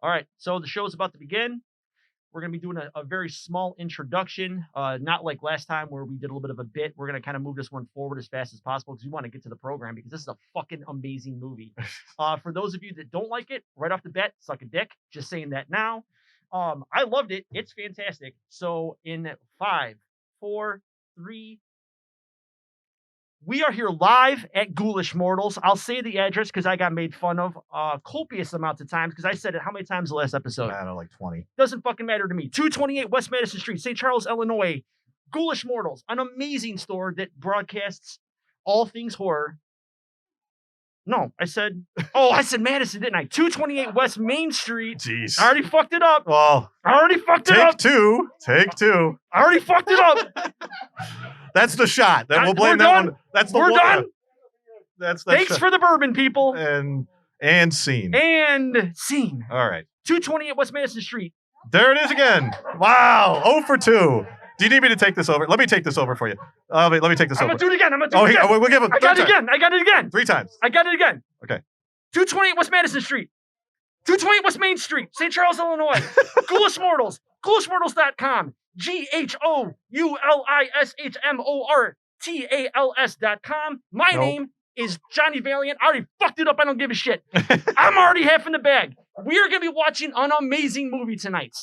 All right, so the show is about to begin. We're going to be doing a very small introduction, not like last time where we did a little bit of a bit. We're going to kind of move this one forward as fast as possible because we want to get to the program because this is a fucking amazing movie. For those of you that don't like it, right off the bat, suck a dick. Just saying that now. I loved it. It's fantastic. So in 5, 4, 3, we are here live at Ghoulish Mortals. I'll say the address because I got made fun of copious amounts of times because I said it how many times the last episode? I don't know, like 20. Doesn't fucking matter to me. 228 West Madison Street, St. Charles, Illinois. Ghoulish Mortals, an amazing store that broadcasts all things horror. No, I said Madison, didn't I? 228 West Main Street. Jeez. I already fucked it up. Well, I already fucked it up. Take two. I already fucked it up. That's the shot. Then we'll blame that one. That's the We're one. done. That's Thanks shot. for the bourbon, people. And scene. And scene. All right. 228 West Madison Street. There it is again. Wow. 0 for 2. Do you need me to take this over? Let me take this over for you. Let me take this over. I'm going to do it again. We'll give him. I got it again. 3 times. I got it again. Okay. 228 West Madison Street. 228 West Main Street, St. Charles, Illinois. Ghoulish Mortals. GhoulishMortals.com. GHOULISHMORTALS.com. My name is Johnny Valiant. I already fucked it up. I don't give a shit. I'm already half in the bag. We are going to be watching an amazing movie tonight.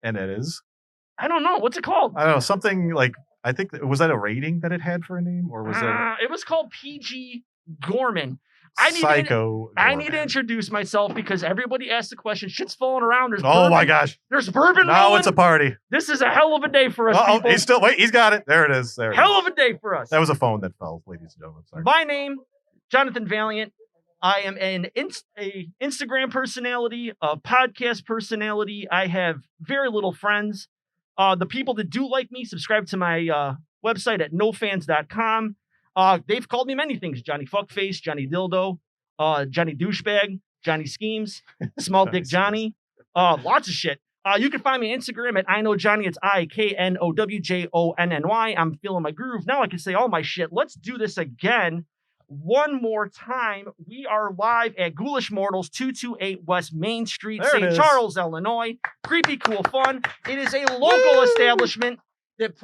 And it is? I don't know. What's it called? I don't know. Something like, I think, was that a rating that it had for a name? Or was it was called PG Goreman. I need to introduce myself because everybody asked the question. Shit's falling around. There's bourbon. My gosh. There's bourbon. Now it's a party. This is a hell of a day for us, people. He's got it. There it is. Hell of a day for us. That was a phone that fell, ladies and gentlemen. Sorry. My name, Jonathan Valiant. I am a Instagram personality, a podcast personality. I have very little friends. The people that do like me, subscribe to my website at nofans.com. They've called me many things. Johnny Fuckface, Johnny Dildo, Johnny Douchebag, Johnny Schemes, Small Dick Johnny, lots of shit. You can find me on Instagram at I Know Johnny. It's IKNOWJONNY. I'm feeling my groove. Now I can say all my shit. Let's do this again. One more time. We are live at Ghoulish Mortals, 228 West Main Street, St. Charles, Illinois. Creepy, cool, fun. It is a local establishment that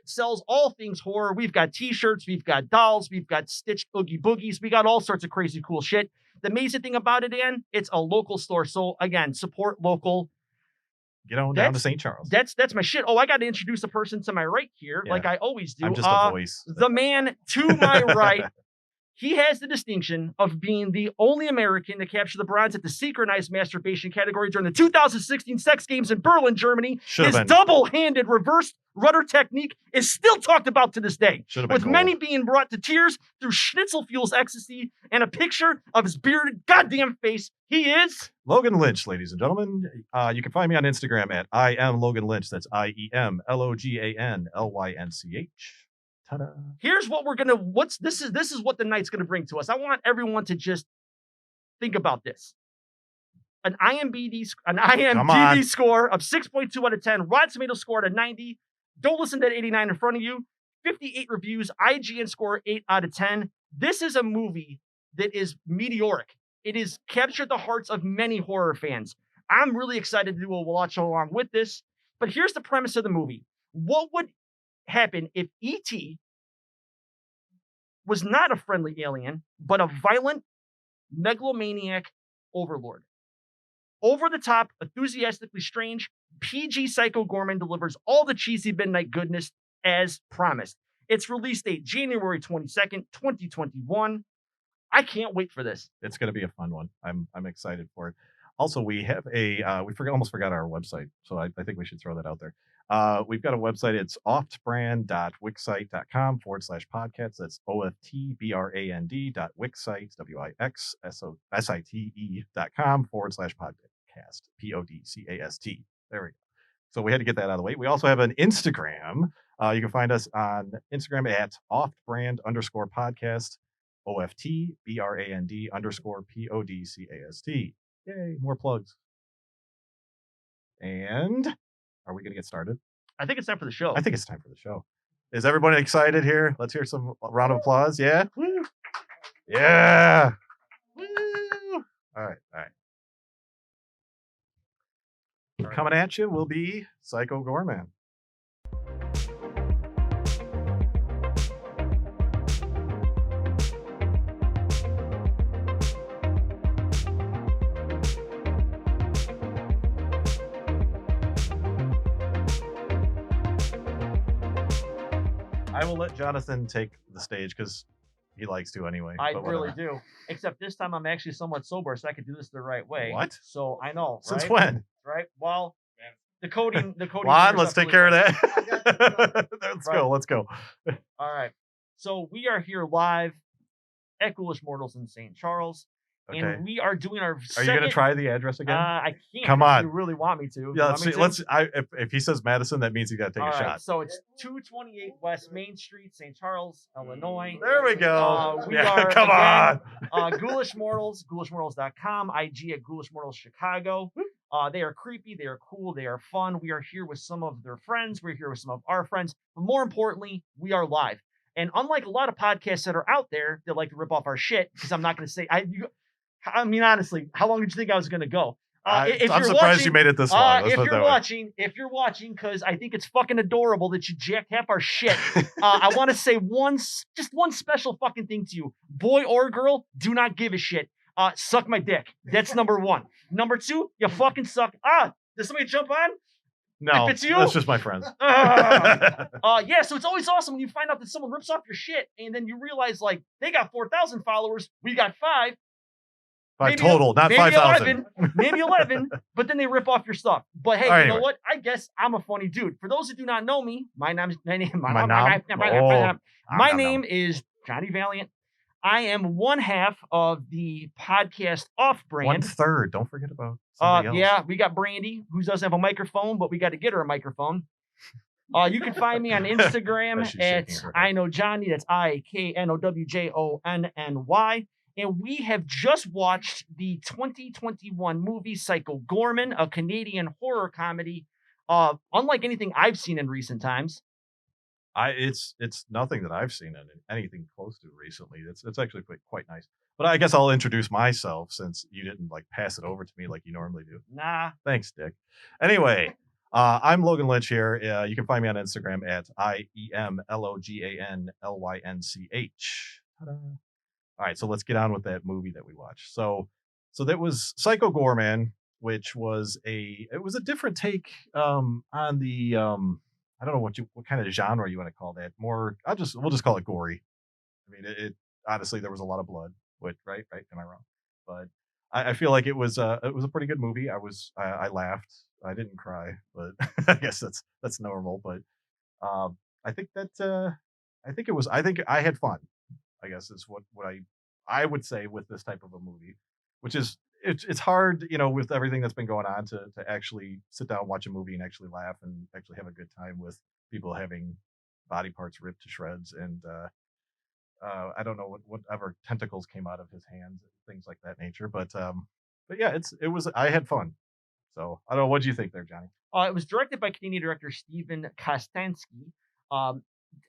sells all things horror. We've got t-shirts, we've got dolls, we've got stitched Oogie Boogies. We got all sorts of crazy cool shit. The amazing thing about it, Dan, it's a local store. So again, support local. Get on down to St. Charles. That's my shit. Oh, I got to introduce a person to my right here, like I always do. I'm just a voice. The man to my right. He has the distinction of being the only American to capture the bronze at the synchronized masturbation category during the 2016 Sex Games in Berlin, Germany. His double-handed reverse rudder technique is still talked about to this day, with many being brought to tears through Schnitzelfuel's ecstasy and a picture of his bearded goddamn face. He is Logan Lynch, ladies and gentlemen. You can find me on Instagram at I am Logan Lynch. That's IEMLOGANLYNCH. Ta-da. Here's what we're gonna. This is what the night's gonna bring to us. I want everyone to just think about this. An IMDb score of 6.2 out of 10. Rotten Tomatoes score at 90. Don't listen to that 89 in front of you. 58 reviews. IGN score 8 out of 10. This is a movie that is meteoric. It has captured the hearts of many horror fans. I'm really excited to do a watch along with this. But here's the premise of the movie. What would happen if E.T. was not a friendly alien, but a violent, megalomaniac overlord? Over the top, enthusiastically strange, PG Psycho Goreman delivers all the cheesy midnight goodness as promised. Its release date, January 22nd, 2021. I can't wait for this. It's going to be a fun one. I'm excited for it. Also, we have almost forgot our website, so I think we should throw that out there. We've got a website. It's oftbrand.wixsite.com/podcast. That's OFTBRAND.wixsite, WIXSITE.com/podcast. PODCAST. There we go. So we had to get that out of the way. We also have an Instagram. You can find us on Instagram at oftbrand_podcast, OFTBRAND_PODCAST. Yay, more plugs. And are we going to get started? I think it's time for the show. I think it's time for the show. Is everybody excited here? Let's hear some round of applause. Yeah? Woo. Yeah. Woo. All right. Right. coming at you will be Psycho Goreman. I will let Jonathan take the stage because he likes to anyway. I but really whatever. do. Except this time I'm actually somewhat sober, so I can do this the right way. What? So I know. Since right? when? Right. Well, the coding. Juan, let's take care of that. Let's go. All right. So we are here live at Ghoulish Mortals in St. Charles. Okay. And we are doing our Are you going to try the address again? I can't. Come on. If you really want me to. Yeah, let's see. If he says Madison, that means you got to take a shot. So it's 228 West Main Street, St. Charles, Illinois. There we go. We are, come again, on. Ghoulish Mortals, ghoulishmortals.com, IG at Ghoulish Mortals Chicago. They are creepy. They are cool. They are fun. We are here with some of their friends. We're here with some of our friends. But more importantly, we are live. And unlike a lot of podcasts that are out there that like to rip off our shit, because I'm not going to say, I mean, honestly, how long did you think I was going to go? I'm surprised you made it this long. If you're watching, because I think it's fucking adorable that you jack half our shit. I want to say just one special fucking thing to you, boy or girl. Do not give a shit. Suck my dick. That's number one. Number two, you fucking suck. Does somebody jump on? No, if it's you, that's just my friends. Yeah, so it's always awesome when you find out that someone rips off your shit, and then you realize like they got 4,000 followers, we got 5. Five total, not 5,000. Maybe 11, but then they rip off your stuff. But hey, you know what? I guess I'm a funny dude. For those who do not know me, my name is Johnny Valiant. I am one half of the podcast Off Brand. 1/3. Don't forget about somebody else. Yeah, we got Brandy, who doesn't have a microphone, but we got to get her a microphone. You can find me on Instagram at I Know Johnny. That's IKNOWJONNY. And we have just watched the 2021 movie Psycho Goreman, a Canadian horror comedy, unlike anything I've seen in recent times. It's nothing that I've seen in anything close to recently. It's actually quite nice. But I guess I'll introduce myself since you didn't like pass it over to me like you normally do. Nah. Thanks, Dick. Anyway, I'm Logan Lynch here. You can find me on Instagram at IEMLOGANLYNCH. Ta-da. All right, so let's get on with that movie that we watched. So that was Psycho Goreman, which was a different take on the I don't know what kind of genre you want to call that. We'll just call it gory. I mean, it honestly there was a lot of blood. Right? Am I wrong? But I feel like it was a pretty good movie. I laughed. I didn't cry, but I guess that's normal. But I think I had fun. I guess is what I would say with this type of a movie, which is it's hard, with everything that's been going on to actually sit down, watch a movie and actually laugh and actually have a good time with people having body parts ripped to shreds. And I don't know whatever tentacles came out of his hands, things like that nature. But yeah, I had fun. So I don't know. What do you think there, Johnny? It was directed by Canadian director Stephen Kostanski.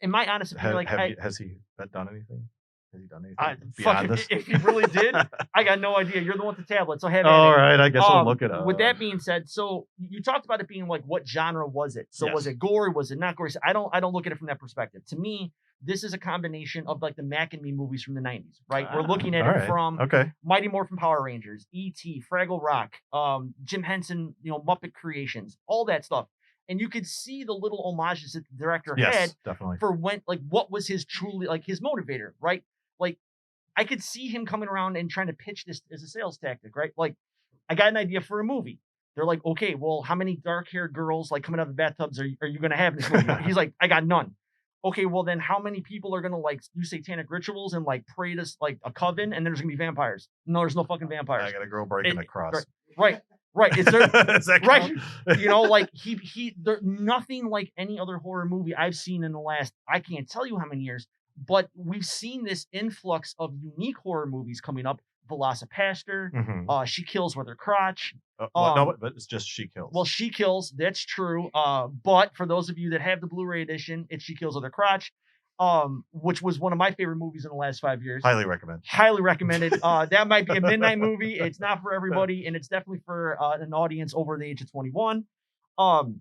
In my honest opinion, has he done anything? Has he done anything beyond this? If he really did, I got no idea. You're the one with the tablet, so have all right. I guess I'll look it up. With that being said, so you talked about it being like, what genre was it? So was it gory? Was it not gory? So I don't look at it from that perspective. To me, this is a combination of like the Mac and Me movies from the 90s, right? We're looking at it from Mighty Morphin Power Rangers, E.T., Fraggle Rock, Jim Henson, Muppet Creations, all that stuff. And you could see the little homages that the director had definitely. For what was his his motivator, right? Like, I could see him coming around and trying to pitch this as a sales tactic, right? Like, I got an idea for a movie. They're like, okay, well, how many dark-haired girls like coming out of the bathtubs are you going to have in this movie? He's like, I got none. Okay, well then how many people are going to like do satanic rituals and like pray to like a coven and there's going to be vampires? No, there's no fucking vampires. I got a girl breaking a cross. Right. Is there Is that right? Like there's nothing like any other horror movie I've seen in the last, I can't tell you how many years, but we've seen this influx of unique horror movies coming up. Velocipaster, She Kills with Her Crotch. No, but it's just She Kills. Well, She Kills, that's true. But for those of you that have the Blu-ray edition, it's She Kills with Her Crotch. which was one of my favorite movies in the last 5 years. Highly recommend. Highly recommended. That might be a midnight movie. It's not for everybody, and it's definitely for an audience over the age of 21. Aren't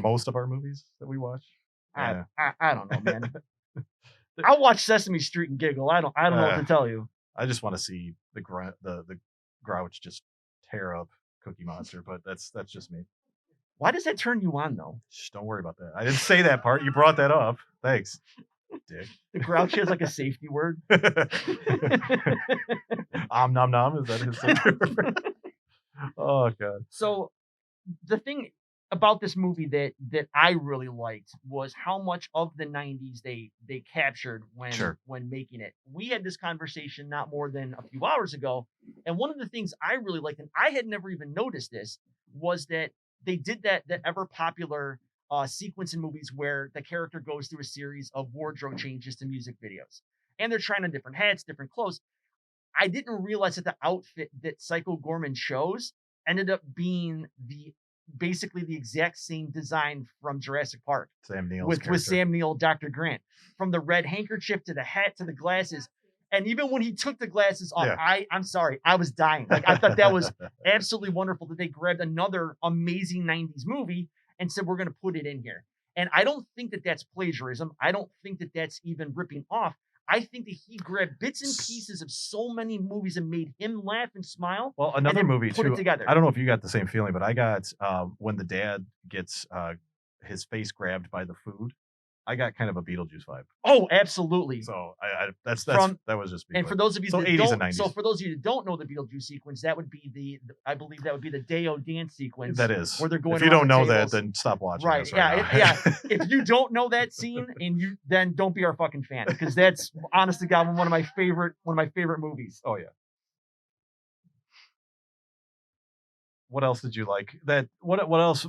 most of our movies that we watch? I don't know, man. I'll watch Sesame Street and giggle. I don't know what to tell you. I just want to see the Grouch just tear up Cookie Monster, but that's just me. Why does that turn you on, though? Shh, don't worry about that. I didn't say that part. You brought that up. Thanks, dick. The Grouch has like a safety word. Nom nom. Is that his safety word? Oh god. So the thing about this movie that I really liked was how much of the 90s they captured when making it. We had this conversation not more than a few hours ago, and one of the things I really liked, and I had never even noticed this, was that they did that ever popular sequence in movies where the character goes through a series of wardrobe changes to music videos, and they're trying on different hats, different clothes. I didn't realize that the outfit that Psycho Goreman chose ended up being basically the exact same design from Jurassic Park. Sam Neill's with Sam Neill, Dr. Grant, from the red handkerchief to the hat to the glasses. And even when he took the glasses off, I'm sorry, I was dying. Like, I thought that was absolutely wonderful that they grabbed another amazing 90s movie and said, we're going to put it in here. And I don't think that that's plagiarism. I don't think that that's even ripping off. I think that he grabbed bits and pieces of so many movies and made him laugh and smile. Well, another movie put too. It together. I don't know if you got the same feeling, but I got when the dad gets his face grabbed by the food. I got kind of a Beetlejuice vibe. Oh, absolutely. So that was just me. And for those of you so that 80s don't, and 90s. so for those of you that don't know the Beetlejuice sequence, that would be I believe that would be the Day-O dance sequence. That is. Where they're going. If you don't know tables. that, then stop watching. Right. Yeah. If you don't know that scene, then don't be our fucking fan, because that's honest to God one of my favorite movies. Oh yeah. What else did you like? What else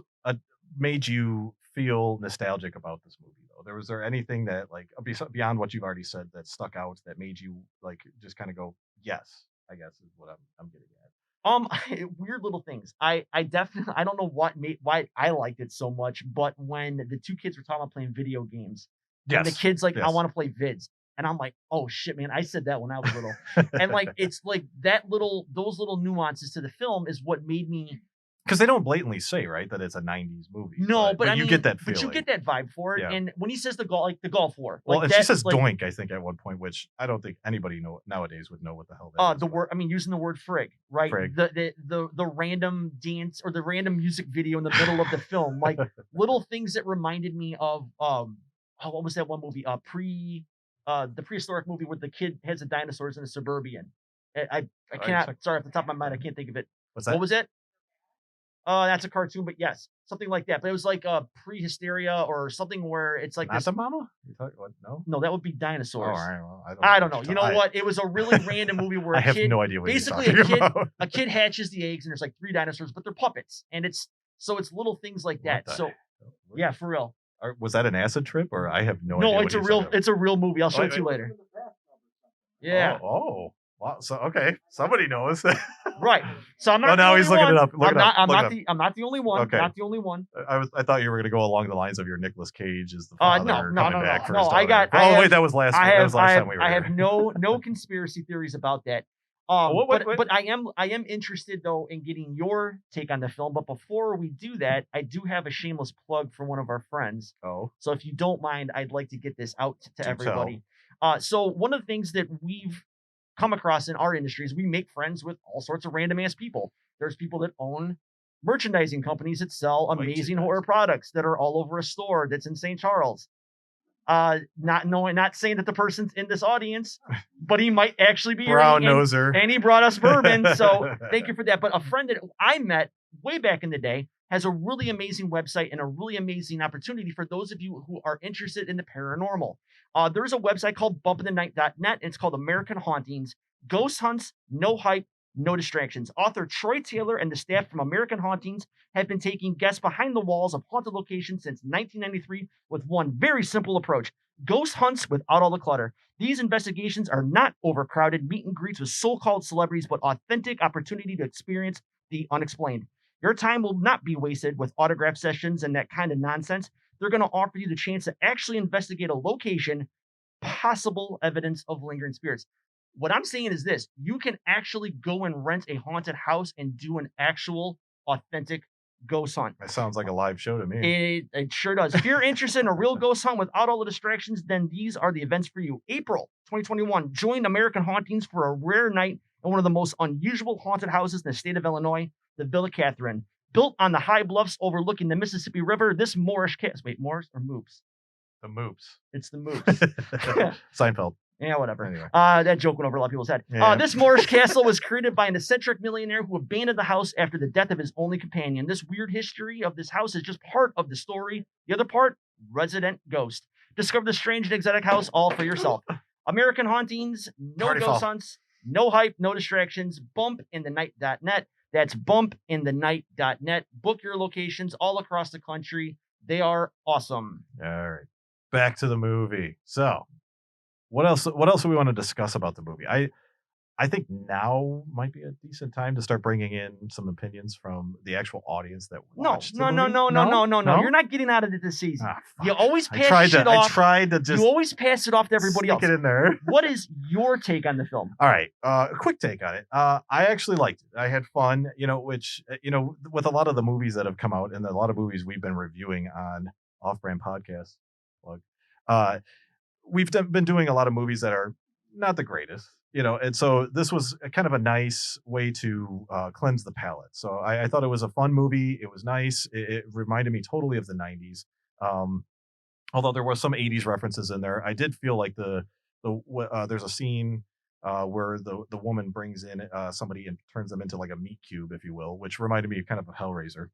made you feel nostalgic about this movie, though? Was there anything that, like, beyond what you've already said, that stuck out that made you, like, just kind of go, yes, I guess is what I'm getting at? Weird little things. I definitely, I don't know why I liked it so much, but when the two kids were talking about playing video games, and the kid's like, I want to play vids. And I'm like, oh shit, man, I said that when I was little. And like, it's like those little nuances to the film is what made me. Because they don't blatantly say, right, that it's a 90s movie. No, but I mean, you get that feeling. But you get that vibe for it. Yeah. And when he says the golf war. Well, and she says doink, I think, at one point, which I don't think anybody nowadays would know what the hell that is. The word, I mean, using the word frig, right? Frig. The random dance or the random music video in the middle of the film. Like, little things that reminded me of, what was that one movie? The prehistoric movie where the kid has the dinosaurs in a Suburban. I cannot, sorry, off the top of my mind, I can't think of it. What's that? What was it? That's a cartoon, but yes, something like that. But it was like pre-hysteria or something where it's like Not the Mama? What? No, that would be dinosaurs. Oh, all right, well, I don't know. You know what? It was a really random movie where I have no idea what basically you're talking about. a kid hatches the eggs and there's like 3 dinosaurs, but they're puppets, and it's little things like that. So yeah, for real. Was that an acid trip, or I have no idea? No, it's a real movie. I'll show it to you later. Yeah. Oh. Wow. So okay, somebody knows. Right. So I'm not. now he's looking it up. I'm not the only one. Okay. Not the only one. I thought you were going to go along the lines of your Nicolas Cage is the father coming back for his daughter. Wait, that was last time we were. I have no conspiracy theories about that. But I am interested though in getting your take on the film. But before we do that, I do have a shameless plug for one of our friends. Oh. So if you don't mind, I'd like to get this out to everybody. So one of the things that we've come across in our industry is we make friends with all sorts of random ass people. There's people that own merchandising companies that sell amazing horror products that are all over a store that's in St. Charles. Not saying that the person's in this audience, but he might actually be brown noser, and he brought us bourbon. So thank you for that. But a friend that I met way back in the day has a really amazing website and a really amazing opportunity for those of you who are interested in the paranormal. There's a website called bumpinthenight.net, and it's called American Hauntings. Ghost hunts, no hype, no distractions. Author Troy Taylor and the staff from American Hauntings have been taking guests behind the walls of haunted locations since 1993 with one very simple approach: ghost hunts without all the clutter. These investigations are not overcrowded meet and greets with so-called celebrities, but authentic opportunity to experience the unexplained. Your time will not be wasted with autograph sessions and that kind of nonsense. they're going to offer you the chance to actually investigate a location, possible evidence of lingering spirits. What I'm saying is this: you can actually go and rent a haunted house and do an actual authentic ghost hunt. That sounds like a live show to me. It sure does. If you're interested in a real ghost hunt without all the distractions, then these are the events for you. April 2021, join American Hauntings for a rare night in one of the most unusual haunted houses in the state of Illinois, the Villa Catherine. Built on the high bluffs overlooking the Mississippi River, this Moorish castle. Wait, Moorish or Moops? The Moops. It's the Moops. Seinfeld. Yeah, whatever. Anyway. That joke went over a lot of people's head. Yeah. This Moorish castle was created by an eccentric millionaire who abandoned the house after the death of his only companion. This weird history of this house is just part of the story. The other part, resident ghost. Discover the strange and exotic house all for yourself. American Hauntings, no Party ghost fall. hunts, no hype, no distractions. Bumpinthenight.net. That's bumpinthenight.net. Book your locations all across the country. They are awesome. All right. Back to the movie. So, what else do we want to discuss about the movie? I think now might be a decent time to start bringing in some opinions from the actual audience that watched the movie. No. You're not getting out of it this season. Ah, You fuck. always I pass shit off. I tried to just You always pass it off to everybody else. stick it in there. What is your take on the film? All right. A quick take on it. I actually liked it. I had fun, which, with a lot of the movies that have come out and a lot of movies we've been reviewing on Off Brand Podcast, we've been doing a lot of movies that are not the greatest, and so this was kind of a nice way to cleanse the palate. So I thought it was a fun movie. It was nice. It reminded me totally of the 90s. Although there was some 80s references in there. I did feel like there's a scene where the woman brings in somebody and turns them into like a meat cube, if you will, which reminded me kind of Hellraiser.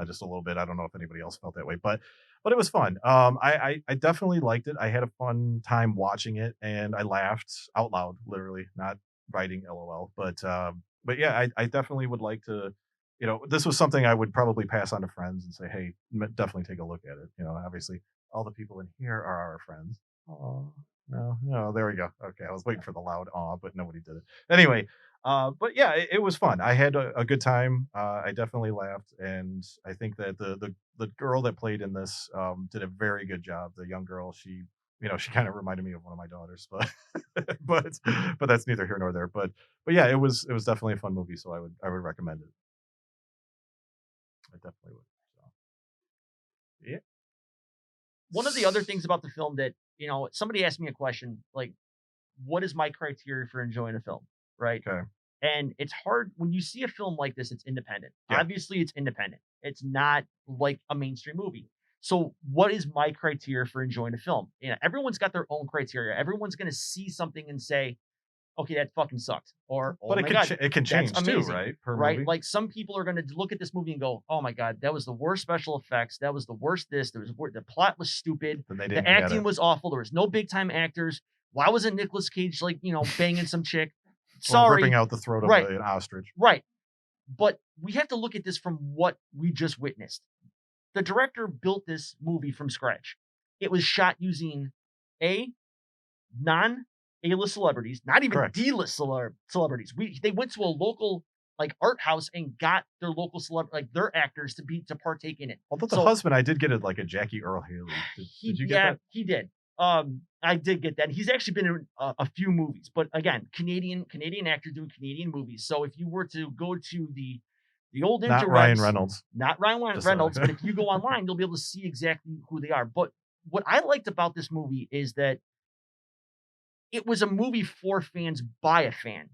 Just a little bit. I don't know if anybody else felt that way, but it was fun. I definitely liked it. I had a fun time watching it, and I laughed out loud, literally, not writing LOL. But yeah, I definitely would like to. This was something I would probably pass on to friends and say, hey, definitely take a look at it. Obviously, all the people in here are our friends. Oh no, there we go. Okay, I was waiting for the loud aw, but nobody did it. Anyway. But yeah, it was fun. I had a good time. I definitely laughed, and I think that the girl that played in this did a very good job. The young girl, she kind of reminded me of one of my daughters, but but that's neither here nor there. But yeah, it was definitely a fun movie, so I would recommend it. I definitely would. So, yeah. One of the other things about the film that somebody asked me a question like, what is my criteria for enjoying a film? Right. Okay. And it's hard when you see a film like this, it's independent. Yeah. Obviously, it's independent. It's not like a mainstream movie. So what is my criteria for enjoying a film? Everyone's got their own criteria. Everyone's going to see something and say, okay, that fucking sucked. Or, oh but my God, it can change too, amazing. right? Per right. movie? Like some people are going to look at this movie and go, oh my God, that was the worst special effects. That was the worst the plot was stupid. The acting was awful. There was no big time actors. Why wasn't Nicolas Cage banging some chick? Sorry. Or ripping out the throat of an ostrich. Right. But we have to look at this from what we just witnessed. The director built this movie from scratch. It was shot using non-A-list celebrities, not even D-list celebrities. They went to a local art house and got their local their actors to partake in it. Although the husband, I did get it like a Jackie Earl Haley. Did you get that? Yeah, he did. I did get that. He's actually been in a few movies, but again, Canadian actor doing Canadian movies. So if you were to go to the old not Ryan Reynolds, but if you go online, you'll be able to see exactly who they are. But what I liked about this movie is that it was a movie for fans by a fan,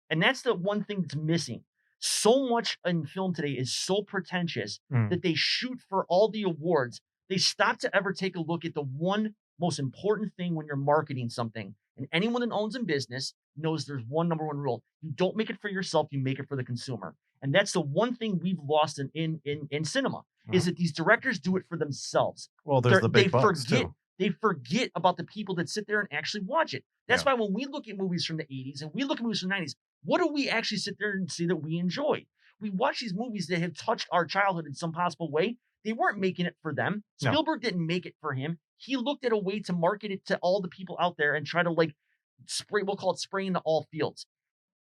and that's the one thing that's missing. So much in film today is so pretentious that they shoot for all the awards. They stop to ever take a look at the one most important thing when you're marketing something. And anyone that owns a business knows there's one number one rule. You don't make it for yourself, you make it for the consumer. And that's the one thing we've lost in cinema, is that these directors do it for themselves. Well, there's the big bucks too. They forget about the people that sit there and actually watch it. That's why when we look at movies from the 80s and we look at movies from the 90s, what do we actually sit there and see that we enjoy? We watch these movies that have touched our childhood in some possible way. They weren't making it for them. Spielberg didn't make it for him. He looked at a way to market it to all the people out there and try to we'll call it spraying to all fields.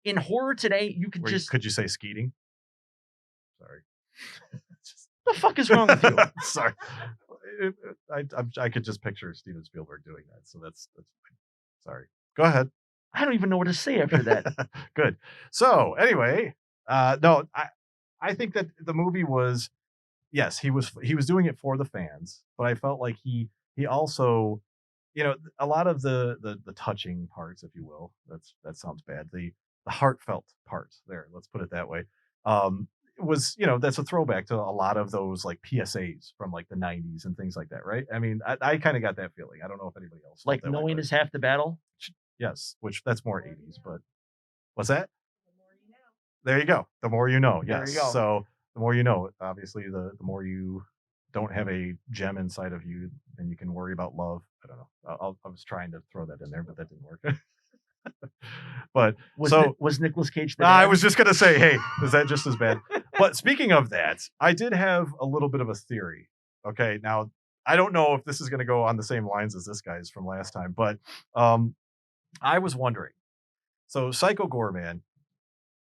In horror today, you could could you say skeeting? Sorry. The fuck is wrong with you? Sorry. I could just picture Steven Spielberg doing that. So that's fine. Sorry. Go ahead. I don't even know what to say after that. Good. So anyway, no, I think that the movie was, yes, he was doing it for the fans, but I felt like he also, a lot of the touching parts, if you will, that sounds bad. The heartfelt parts there, let's put it that way. Was, that's a throwback to a lot of those like PSAs from like the 90s and things like that, right? I mean, I kind of got that feeling. I don't know if anybody else felt Like that way, knowing but is half the battle. yes, which that's more 80s, but what's that? There you go. The more you know. There Yes. you go. So the more you know, obviously, the more you don't have a gem inside of you, and you can worry about love. I don't know. I was trying to throw that in there, but that didn't work. But Was Nicolas Cage the I dad? was just gonna say, hey, is that just as bad? But speaking of that, I did have a little bit of a theory. Okay, now I don't know if this is gonna go on the same lines as this guy's from last time, but I was wondering. So Psycho Goreman,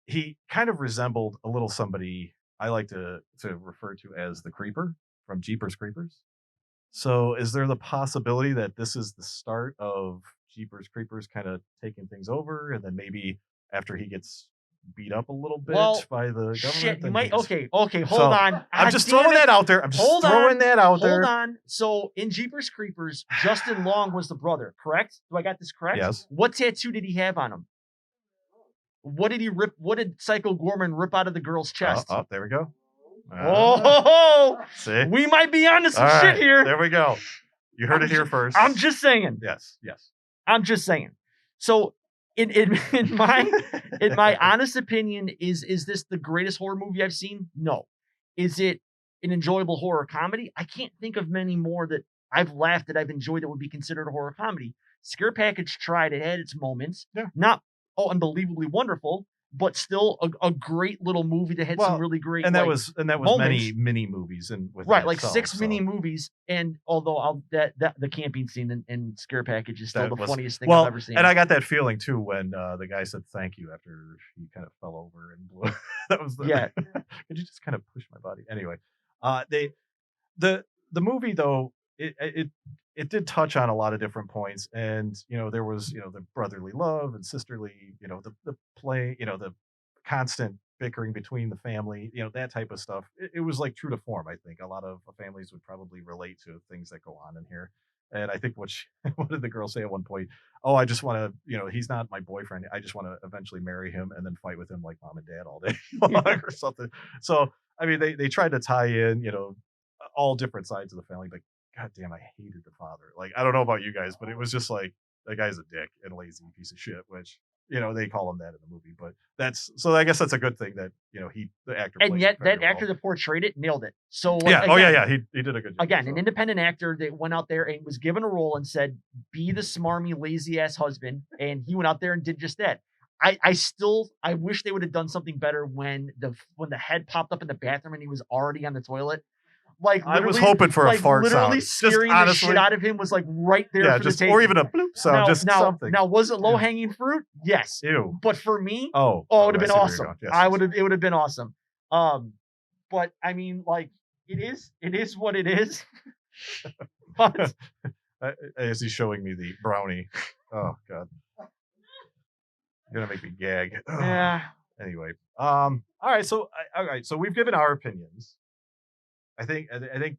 he kind of resembled a little somebody I like to refer to as the Creeper from Jeepers Creepers. So is there the possibility that this is the start of Jeepers Creepers kind of taking things over, and then maybe after he gets beat up a little bit Well, by the government? shit, you then might. he just- Okay, hold So, on. I'm Ah, just damn throwing it. that out there. I'm just Hold throwing on. that out there. Hold on. So in Jeepers Creepers, Justin Long was the brother, correct? Do I got this correct? Yes. What tattoo did he have on him? What did he rip? What did Psycho Goreman rip out of the girl's chest? Oh, there we go. Oh, see, we might be onto some All shit right, here. There we go. You heard it here first. I'm just saying. Yes. I'm just saying. So in my honest opinion, is this the greatest horror movie I've seen? No. Is it an enjoyable horror comedy? I can't think of many more that I've laughed that I've enjoyed that would be considered a horror comedy. Scare Package tried. It had its moments. Yeah. Not unbelievably wonderful, but still a great little movie that had some really great. And that was moments. many mini movies and right, like itself, 6 mini movies. And although the camping scene in Scare Package is still the funniest thing I've ever seen. And I got that feeling too when the guy said thank you after he kind of fell over and blew. That was could you just kind of push my body? Anyway, the movie though, it did touch on a lot of different points, and there was the brotherly love and sisterly, the play, the constant bickering between the family, that type of stuff. It was like true to form. I think a lot of families would probably relate to things that go on in here. And I think what did the girl say at one point? Oh, I just want to, he's not my boyfriend. I just want to eventually marry him and then fight with him like mom and dad all day long or something. So, I mean, they tried to tie in, all different sides of the family, but God damn, I hated the father. Like, I don't know about you guys, but it was just like, that guy's a dick and a lazy piece of shit, which, they call him that in the movie, but I guess that's a good thing that, the actor. And yet that actor that portrayed it nailed it. So yeah. Again, he did a good job. Again, an independent actor that went out there and was given a role and said, be the smarmy, lazy ass husband. And he went out there and did just that. I wish they would have done something better when the head popped up in the bathroom and he was already on the toilet. Like I was hoping for a fart sound. Literally scaring the shit out of him was like right there for the tape. Or even a bloop sound, something. Now, was it low hanging fruit? Yes. Ew. But for me, it would have been awesome. Yes, it would have been awesome. But I mean, like, it is what it is. But as he's showing me the brownie. Oh God. You're gonna make me gag. Yeah. Anyway. All right. So we've given our opinions. I think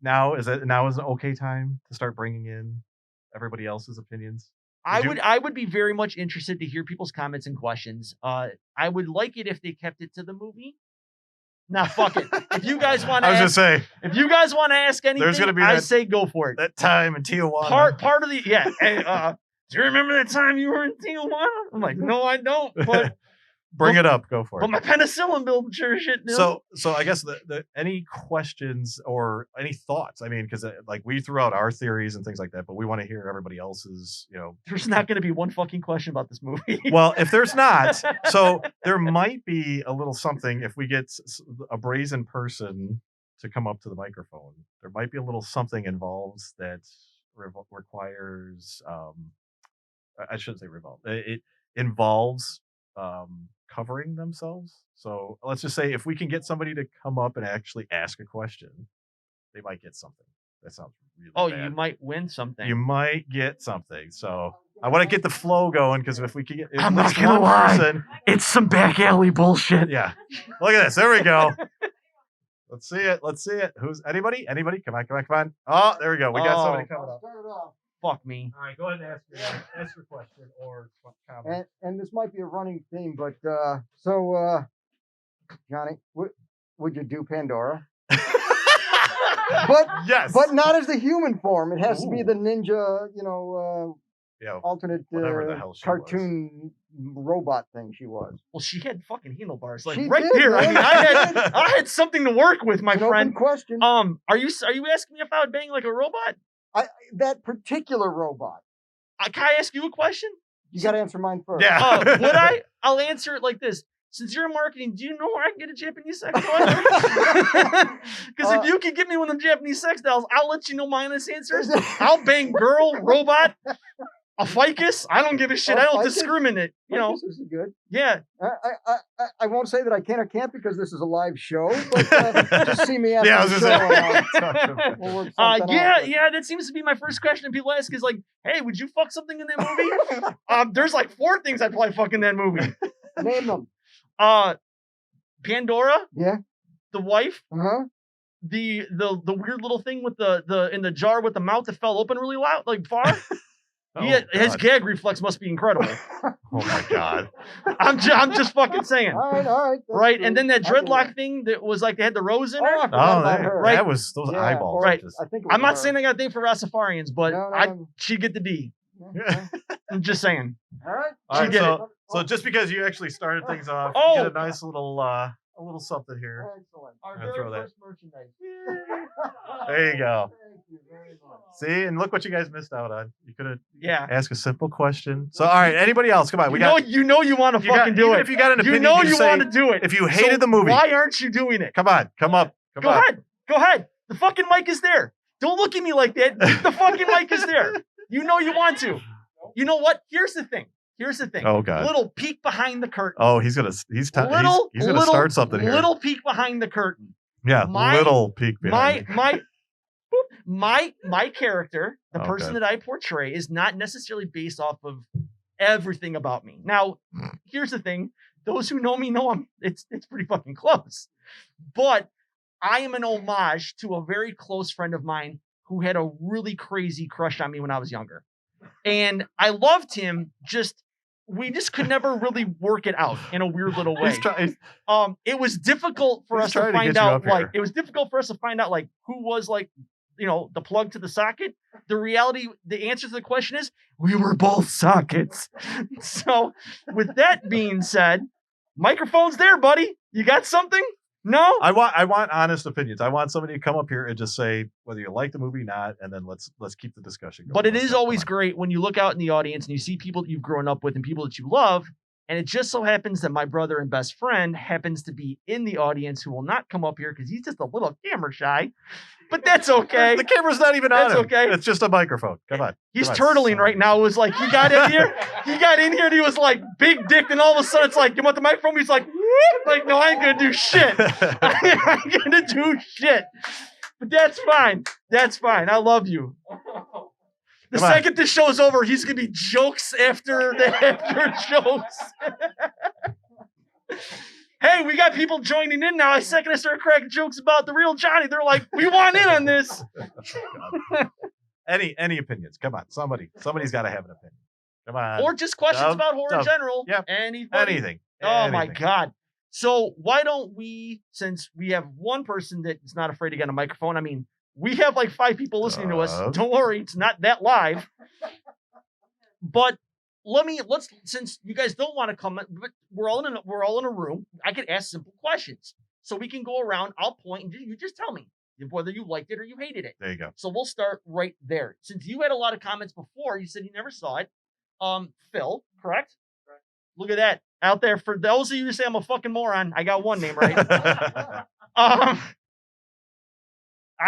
now is an okay time to start bringing in everybody else's opinions. I would be very much interested to hear people's comments and questions. I would like it if they kept it to the movie. Now, fuck it. If you guys want to, if you guys want to ask anything, there's gonna be I say go for it. That time in Tijuana. Part of the Hey, do you remember that time you were in Tijuana? I'm like, no, I don't. But bring it up. Go for it. But my penicillin bill sure shit. So I guess the any questions or any thoughts? I mean, because like we threw out our theories and things like that, but we want to hear everybody else's. There's not going to be one fucking question about this movie. Well, if there's not, so there might be a little something if we get a brazen person to come up to the microphone. There might be a little something involved that requires. I shouldn't say revolve. It involves. Covering themselves. So let's just say if we can get somebody to come up and actually ask a question, they might get something. That sounds really Oh, bad. you might win something. You might get something. So I want to get the flow going because if we can get I'm not gonna lie. person, It's some back alley bullshit. yeah. Look at this. There we go. Let's see it. Let's see it. Who's anybody? Anybody? Come on. Oh, there we go. We got somebody coming up. Fuck me. All right, go ahead and ask your question or comment. And this might be a running theme, but Johnny, would you do Pandora? But yes, but not as the human form. It has to be Ooh. the ninja, alternate whatever the hell she cartoon robot thing she was. Well, she had fucking handlebars, like She right did, there. I man. mean, I had something to work with, my It's an friend. open question. Are you asking me if I would bang like a robot? That particular robot. Can I ask you a question? You got to answer mine first. Yeah. Would I? I'll answer it like this. Since you're in marketing, do you know where I can get a Japanese sex toy? Because if you can get me one of them Japanese sex dolls, I'll let you know my honest answers. I'll bang girl, robot, a ficus. I don't give a shit. Oh, I don't ficus? discriminate. This is good. Yeah. I won't say that I can or can't because this is a live show, but just see me after Yeah, I the was show. gonna We'll work something out. Yeah. That seems to be my first question people ask is like, hey, would you fuck something in that movie? There's like 4 things I'd probably fuck in that movie. Name them. Pandora, Yeah. the wife, Uh-huh. the weird little thing with the in the jar with the mouth that fell open really loud, like far. Oh, his God. gag reflex must be incredible. Oh my God. I'm just fucking saying. All right. That's Right, true. and then that I'll give you dreadlock thing that was like they had the rose in Oh, I her. forgot about her. Right. That was those Yeah, eyeballs. or Right. Just, I think it was I'm not her. saying I got a thing for Rastafarians, but No. she'd get the D. Yeah. I'm just saying. All right. all right, get so just because you actually started things off, Oh. you get a nice little a little something here. Excellent. Our I'll throw that. merchandise. There you go. Thank you very much. See, and look what you guys missed out on. You could have Yeah. asked a simple question. So, all right, anybody else? Come on, we You got. know you want to You got fucking do even it. if you got an opinion, You know just you say, want to do it. If you hated the movie, why aren't you doing it? come on, come up. Come Go on. ahead. Go ahead. The fucking mic is there. Don't look at me like that. The fucking mic is there. You know you want to. You know what? Here's the thing. Oh God. Little peek behind the curtain. Oh, he's gonna start something here. Little peek behind the curtain. Yeah, my- little peek behind. My character, the Oh, person God. that I portray, is not necessarily based off of everything about me. Now, here's the thing. Those who know me know it's pretty fucking close. But I am an homage to a very close friend of mine who had a really crazy crush on me when I was younger. And I loved him, we just could never really work it out in a weird little way. It was difficult for He's us to trying to find get you out, up here. it was difficult for us to find out, who was, the plug to the socket. The answer to the question is, we were both sockets. So, with that being said, microphone's there, buddy. You got something? No? I want honest opinions. I want somebody to come up here and just say whether you like the movie or not, and then let's keep the discussion going. But it Let's is go. always Come great when you look out in the audience and you see people that you've grown up with and people that you love. And it just so happens that my brother and best friend happens to be in the audience who will not come up here because he's just a little camera shy. But that's on. okay. The camera's not even on That's him. okay. It's just a microphone. Come on. He's Come on, turtling son. right now. It was like, he got in here and he was like big dick. And all of a sudden it's like, you want the microphone? He's like, whoop. Like, no, I ain't going to do shit. I ain't going to do shit. But that's fine. That's fine. I love you. The Come on. second this show's over, he's gonna be jokes after jokes. Hey, we got people joining in now. The second I start cracking jokes about the real Johnny, they're like, we want in on this. Any opinions? Come on, somebody's got to have an opinion. Come on, Or just questions Dove, about horror in Dove. general. Yep. Anything. anything. Oh my Anything. God. So why don't we, since we have one person that's not afraid to get a microphone, I mean, we have like 5 people listening to us. Dove. Don't worry, it's not that live. But let's since you guys don't want to comment, but we're all in a room. I could ask simple questions. So we can go around, I'll point, and you just tell me whether you liked it or you hated it. There you go. So we'll start right there. Since you had a lot of comments before, you said you never saw it. Phil, correct? Correct. Look at that. Out there, for those of you who say I'm a fucking moron, I got one name right. I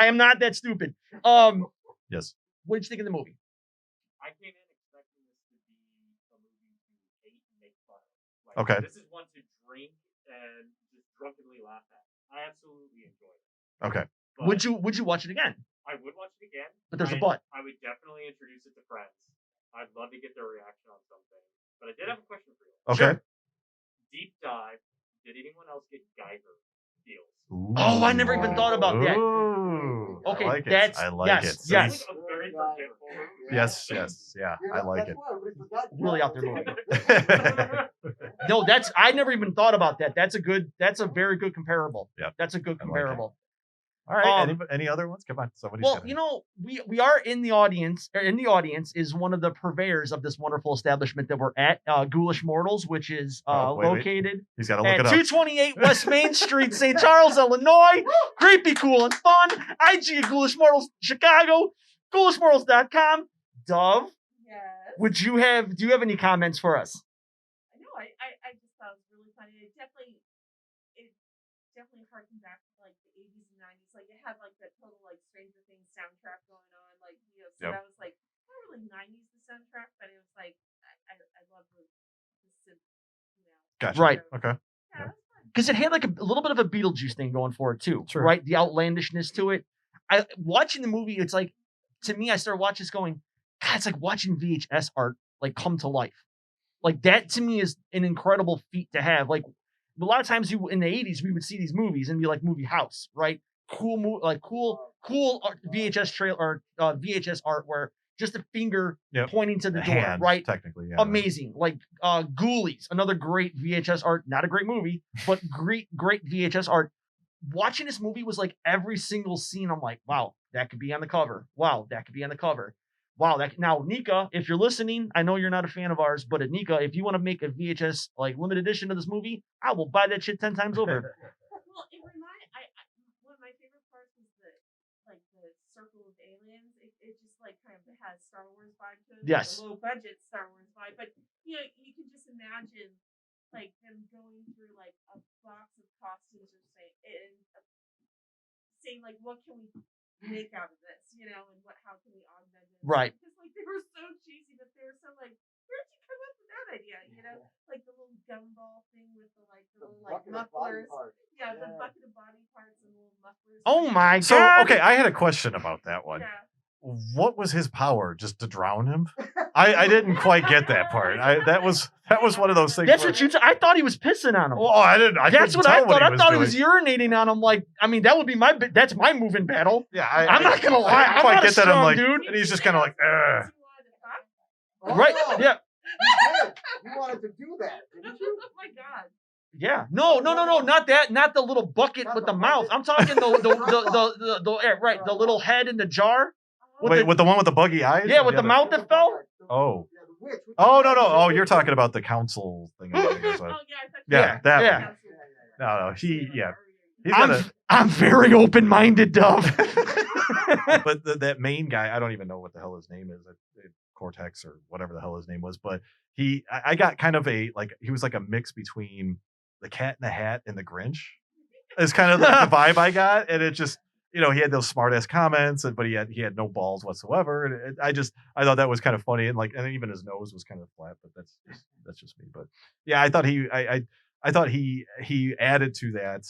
am not that stupid. Yes. What did you think of the movie? I came in expecting this to be a movie to hate and make fun of. Okay. This is one to drink and just drunkenly laugh at. I absolutely enjoyed it. Okay. But Would you watch it again? I would watch it again. But there's a but. I would definitely introduce it to friends. I'd love to get their reaction on something. But I did have a question for you. Okay. Sure. Deep dive. Did anyone else get Geiger feels? Ooh. Oh, I never even thought about that. Ooh, Okay, I like that's it. I like yes, it. So yes. he's- Like a very forgetful movie. Yes, yeah, I like it. Really out there movie. No, I never even thought about that. That's a very good comparable. Yep. That's a good I like it. comparable. All right, Um, any other ones? Come on, somebody's Well, got you know, we are in the audience. In the audience is one of the purveyors of this wonderful establishment that we're at, Ghoulish Mortals, which is wait. located He's got to look at it up. 228 West Main Street, St. Charles, Illinois. Creepy, cool, and fun. IG at Ghoulish Mortals Chicago. GhoulishMortals.com. Dove, Yes. do you have any comments for us? I know. I just thought it was really funny. It definitely harkened back to like the 80s and 90s. Like it had like that total like Stranger Things soundtrack going on. Like so Yep. that was like not really 90s the soundtrack, but it was like I love the synth, Gotcha. Right. Okay. Yeah, it was fun. Because it had like a little bit of a Beetlejuice thing going for it too, Sure. right? The outlandishness to it. Watching the movie, it's like, to me, I started watching this going, God, it's like watching VHS art like come to life. Like that to me is an incredible feat to have. Like a lot of times in the 80s, we would see these movies and be like movie house, right? Cool VHS trail or VHS art where just a finger Yep. pointing to the door, Hand, right? technically, yeah. Amazing. Like Ghoulies, another great VHS art, not a great movie, but great VHS art. Watching this movie was like every single scene. I'm like, wow, that could be on the cover. Wow, that could be on the cover. Wow, now Nika, if you're listening, I know you're not a fan of ours, but Nika, if you want to make a VHS like limited edition of this movie, I will buy that shit 10 times over. Well, it one of my favorite parts was the circle of aliens. It just like kind of has Star Wars vibe to it. Yes. Like a low budget Star Wars vibe, but you know you can just imagine like them going through like a box of costumes or saying like what can we make out of this, you know, and how can we augment it? Right. Because like they were so cheesy, but they were so like, where'd you come up with that idea? You know, like the little gumball thing with the little mufflers. Yeah, the bucket of body parts and little mufflers. Oh my So, God. okay, I had a question about that one. Yeah. What was his power? Just to drown him? I didn't quite get that part. That was one of those things. That's where, what I thought he was pissing on him. Well, I didn't. That's what I thought. I thought he was doing. urinating on him. Like, I mean, that would be that's my move in battle. Yeah, I'm not gonna lie. I didn't I'm quite not a get that. I'm strong like, dude. and he's just kind of like, ugh. Right? Yeah. You wanted to do that, didn't you? Oh my God. Yeah. No, not that. Not the little bucket Not with the the mouth. bucket. I'm talking the little head in the jar. Wait, with the one with the buggy eyes? Yeah, Or with the other- mouth that fell. Oh. Yeah, the witch with Oh the no. Oh, witch. you're talking about the council thing. Oh yeah, I thought Yeah, that Yeah. one. No, he's got a. I'm very open-minded, Dove. But that main guy, I don't even know what the hell his name is, Cortex or whatever the hell his name was. But I got kind of he was like a mix between the Cat in the Hat and the Grinch. It's kind of like the vibe I got, and it just, he had those smart ass comments, but he had no balls whatsoever. And I thought that was kind of funny, and even his nose was kind of flat. But that's just me. But yeah, I thought he added to that.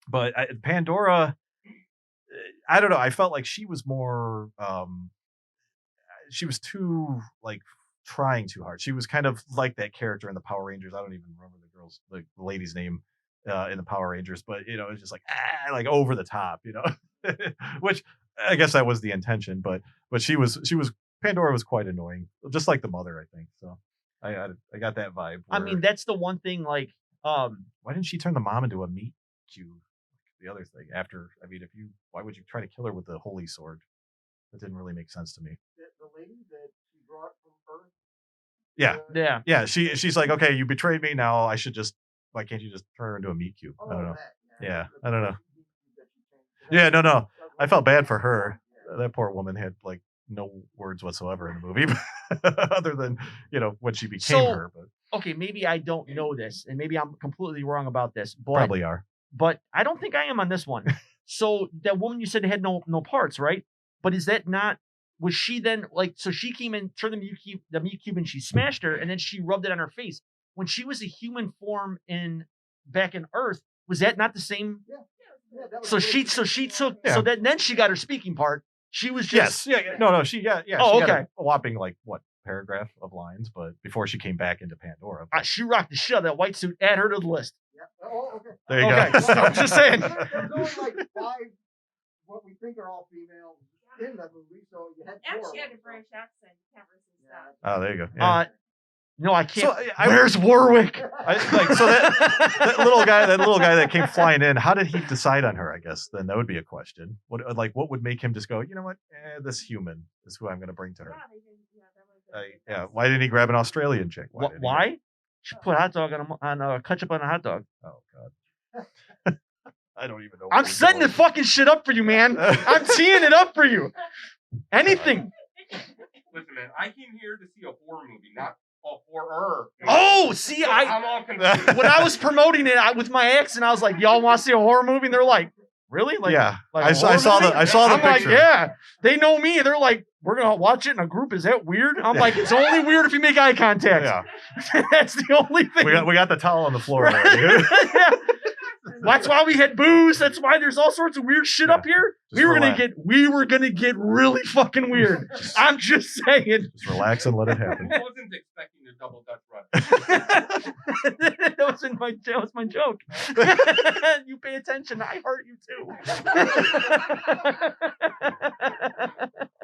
But Pandora, I don't know. I felt like she was more. She was too trying too hard. She was kind of like that character in the Power Rangers. I don't even remember the lady's name in the Power Rangers, but it was just like over the top, which I guess that was the intention. But she was Pandora was quite annoying, just like the mother, I think. So I got that vibe. I mean, that's the one thing. why didn't she turn the mom into a meat cube? The other thing why would you try to kill her with the holy sword? That didn't really make sense to me. The lady that she brought from Earth. Yeah. yeah. She's like, okay, you betrayed me. Now why can't you just turn her into a meat cube? I don't know. Yeah, I don't know. Yeah, no. I felt bad for her. That poor woman had no words whatsoever in the movie, other than when she became her. But Okay, maybe I don't know this, and maybe I'm completely wrong about this, but probably are. But I don't think I am on this one. So that woman you said had no parts, right? But is that not? Was she then so she came in, turned the meat cube, and she smashed her, and then she rubbed it on her face. When she was a human form back in Earth, was that not the same? Yeah. Yeah, that was So a she little- took Yeah. so then she got her speaking part. She was just Yes. Yeah. No. She got. Yeah. Oh, she got okay. a whopping like what paragraph of lines, but before she came back into Pandora. But she rocked the shit out of that white suit. Add her to the list. Yeah. Oh, okay. there you Okay. go. I'm just saying. There's only like 5 what we think are all females in the movie, so you had 4. And of she had a them, so- British accent. You can't resist that. Oh, there you go. Yeah. No, I can't. So, Where's Warwick? that little guy that came flying in, how did he decide on her? I guess then that would be a question. What would make him just go, you know what? This human is who I'm going to bring to her. Yeah, they didn't. Yeah, that was. Yeah. Why didn't he grab an Australian chick? didn't he Why? She put hot dog on ketchup on a hot dog. Oh God. I don't even know. I'm setting the fucking shit up for you, man. I'm teeing it up for you. Anything. Listen, man, I came here to see a horror movie, not a horror. Oh, see, So I I'm all confused. when I was promoting it with my accent, I was like, "Y'all want to see a horror movie?" And they're like, "Really?" Like, yeah. like I a saw horror the movie? I saw the I'm picture. like, yeah, they know me. They're like, "We're gonna watch it in a group." Is that weird? I'm like, it's only weird if you make eye contact. Yeah. That's the only thing. We got the towel on the floor. Right. already. Yeah. That's why we had booze. That's why there's all sorts of weird shit Yeah. up here. Just We were gonna get really fucking weird. I'm just saying. Just relax and let it happen. I wasn't expecting a double Dutch run. that was my joke. You pay attention. I hurt you too.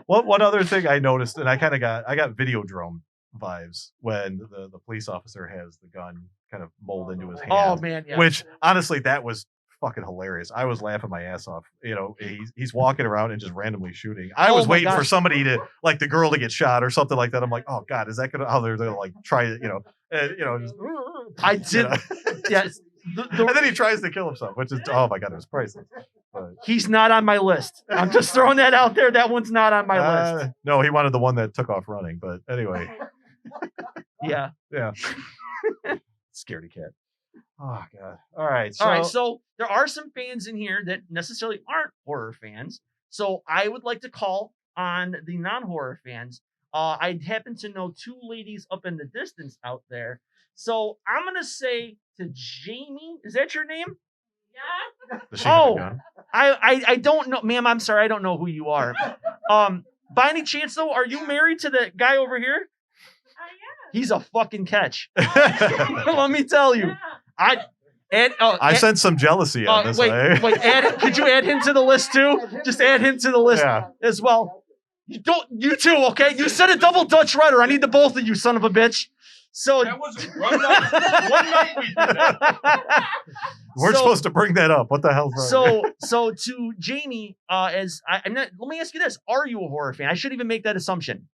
One other thing I noticed, and I got Videodrome vibes when the police officer has the gun kind of mold into his hand. Oh man, yeah. Which honestly, that was fucking hilarious. I was laughing my ass off. You know, he's walking around and just randomly shooting. I Oh was my waiting for gosh. somebody to like the girl to get shot or something like that. I'm like, oh god, is that how they're gonna like try it? Just, I did. you know. Yes. And then he tries to kill himself, which is oh my god, it was priceless. But, He's not on my list. I'm just throwing that out there. That one's not on my list. no, he wanted the one that took off running. But anyway, Yeah. yeah, scaredy cat. Oh god. All right. So, All right. So there are some fans in here that necessarily aren't horror fans. So I would like to call on the non-horror fans. I happen to know 2 ladies up in the distance out there. So I'm gonna say to Jamie, is that your name? Yeah. does she have a Oh. gun? I don't know, ma'am. I'm sorry, I don't know who you are. By any chance though, are you married to the guy over here? He's a fucking catch. Let me tell you. Yeah. I sense some jealousy on this. wait, eh? could you add him to the list too? Just add him to the list Yeah. as well. You too, okay? You said a double Dutch rudder. I need the both of you, son of a bitch. So That was one night. One night we did that. We're so- supposed to bring that up. What the hell? So to Jamie, I'm not. Let me ask you this: are you a horror fan? I shouldn't even make that assumption.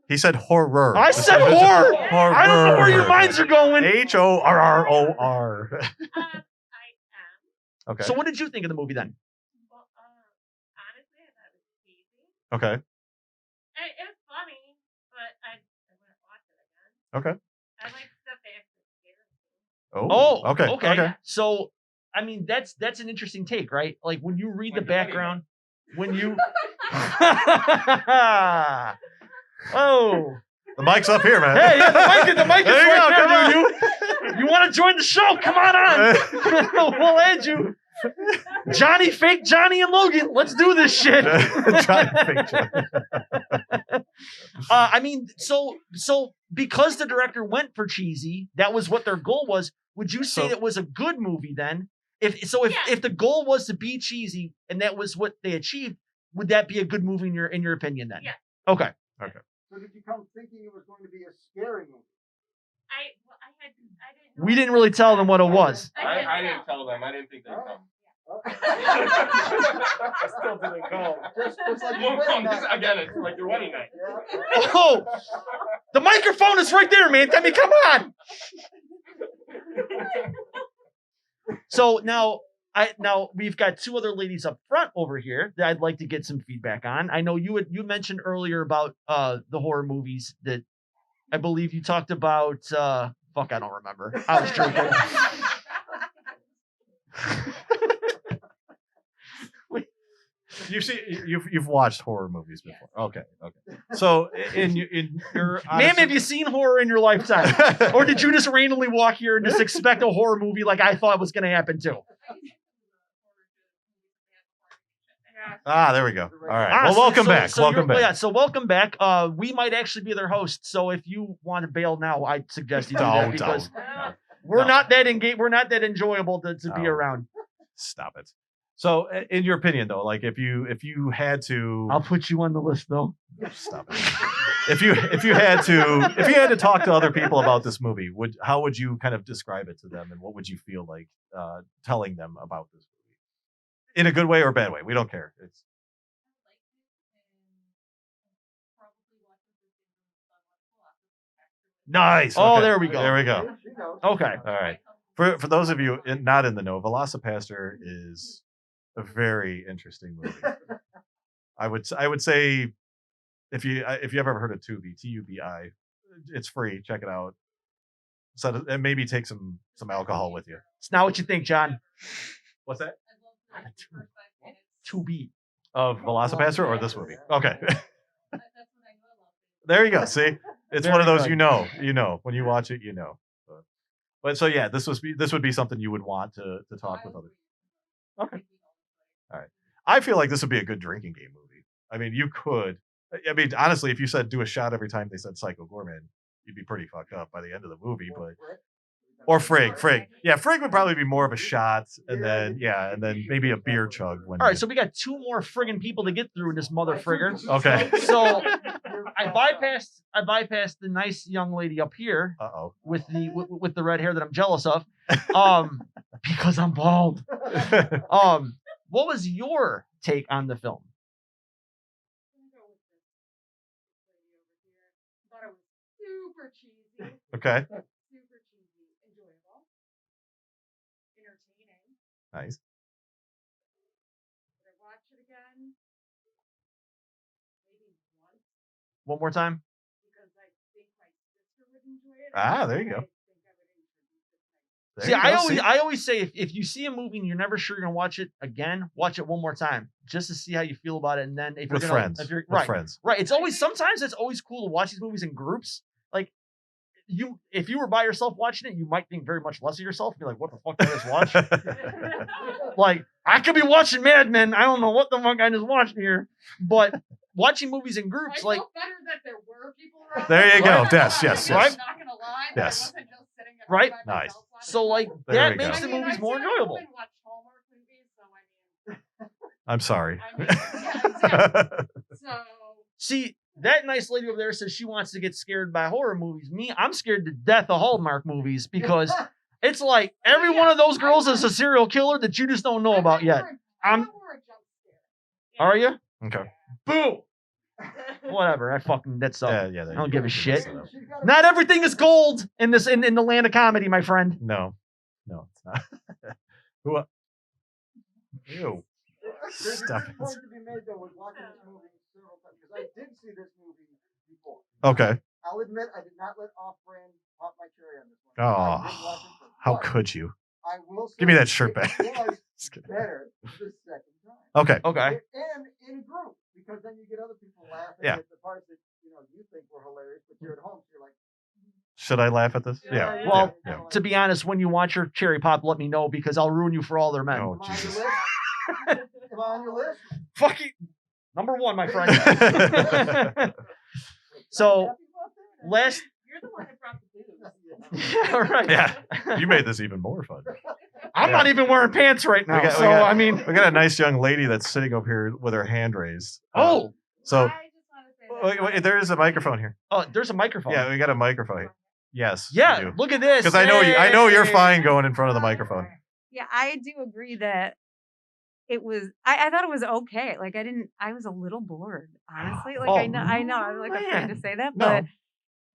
He said horror. I said horror. Horror. I don't know where your minds are going. HORROR. I am. Okay. So what did you think of the movie then? Well, honestly, I thought it was cheesy. Okay. It was funny, but I wouldn't watch it again. Okay. I like stuff that actually scares me. Oh. Oh, Okay. Okay. So, I mean, that's an interesting take, right? Like when you read the Like the video. background, when you. Oh, The mic's up here, man. hey, yeah, the mic is There you right go, there, come dude. You want to join the show? Come on. We'll add you. Johnny, fake Johnny, and Logan. Let's do this shit. Fake Johnny. I mean, so because the director went for cheesy, that was what their goal was. Would you say So- that was a good movie then? Yeah. If the goal was to be cheesy and that was what they achieved, would that be a good movie in your opinion then? Yeah. Okay. So did you come thinking it was going to be a scary movie? I didn't know. We didn't really tell them what it was. I didn't tell them. I didn't think they'd come. I still didn't go. Just like You your won't wedding come. night. Again, it's like your wedding night. Yeah. Oh, the microphone is right there, man. I mean, come on. So now we've got 2 other ladies up front over here that I'd like to get some feedback on. I know you mentioned earlier about the horror movies that I believe you talked about. Fuck, I don't remember. I was drinking. You've watched horror movies before. Okay. So in your Ma'am, have you seen horror in your lifetime? Or did you just randomly walk here and just expect a horror movie like I thought was going to happen too? There we go. All right. Well, welcome back. Welcome back. Yeah, so welcome back. We might actually be their host. So if you want to bail now, I suggest you do that because we're not that engaged. We're not that enjoyable to be around. Stop it. So, in your opinion, though, like if you had to, I'll put you on the list, though. Stop it. If you had to talk to other people about this movie, how would you kind of describe it to them, and what would you feel like telling them about this movie, in a good way or a bad way? We don't care. It's nice. Oh, okay. there we go. There we go. Okay. All right. For those of you not in the know, Velocipaster is a very interesting movie. I would say if you ever heard of Tubi, Tubi, it's free. Check it out. So and maybe take some alcohol with you. It's not what you think, John. What's that? Tubi. Of Velocipaster or this movie? Okay. There you go. See, it's one of those you know when you watch it, you know. But so yeah, this would be something you would want to talk with others. Okay. All right. I feel like this would be a good drinking game movie. I mean, you could. I mean, honestly, if you said do a shot every time they said Psycho Goreman, you'd be pretty fucked up by the end of the movie. Or Frig. Yeah, Frig would probably be more of a shot, and then maybe a beer chug. All right, so we got two more friggin' people to get through in this mother frigger. Okay. So I bypassed the nice young lady up here. With the red hair that I'm jealous of. Because I'm bald. What was your take on the film? Thought it was super cheesy. Okay. Super cheesy. Enjoyable. Entertaining. Nice. Would I watch it again? Maybe once. One more time? Because I think my sister would enjoy it. There you go. See, I always say if you see a movie and you're never sure you're gonna watch it again, watch it one more time just to see how you feel about it, and then if you're friends, right. It's always sometimes it's always cool to watch these movies in groups. Like if you were by yourself watching it, you might think very much less of yourself. Be like, what the fuck did I just watch? Like I could be watching Mad Men. I don't know what the fuck I just watched here, but watching movies in groups, I felt better that there were people around. There you go. Yes. Right? I'm not gonna lie. Yes. I wasn't just sitting at right. Nice. So like that makes the movies more enjoyable. I'm sorry. See, that nice lady over there says she wants to get scared by horror movies. Me, I'm scared to death of Hallmark movies because it's like every one of those girls is a serial killer that you just don't know about yet. Are you? Okay. Boo. Whatever. That sucks. Yeah. I don't give a shit. Not everything is gold in this in the land of comedy, my friend. No, it's not. Who? Ew. Stop it. Point to be made though with watching this movie several times because I did see this movie before. Okay. I'll admit I did not let off-brand pop my cherry on this one. Oh, how could you? I will say give me that shirt back. It was better the second time. Okay. And in group because then you get other people laughing at the parts that you think were hilarious, but you're at home, so you're like. Should I laugh at this? Yeah. Well, to be honest, when you watch your cherry pop, let me know because I'll ruin you for all their men. Oh, Jesus. Am I on your list? Fucking number one, my friend. So, last. You're the one that brought the booze. Yeah, right. Yeah. You made this even more fun. I'm not even wearing pants right now. I mean, we got a nice young lady that's sitting up here with her hand raised. So. Wait, there is a microphone here. Oh, there's a microphone. Yeah, we got a microphone here. Yes. Yeah, look at this. Because I know you're fine going in front of the microphone. Yeah, I do agree that it was. I thought it was okay. Like I was a little bored, honestly. Like I know. I'm like afraid to say that, but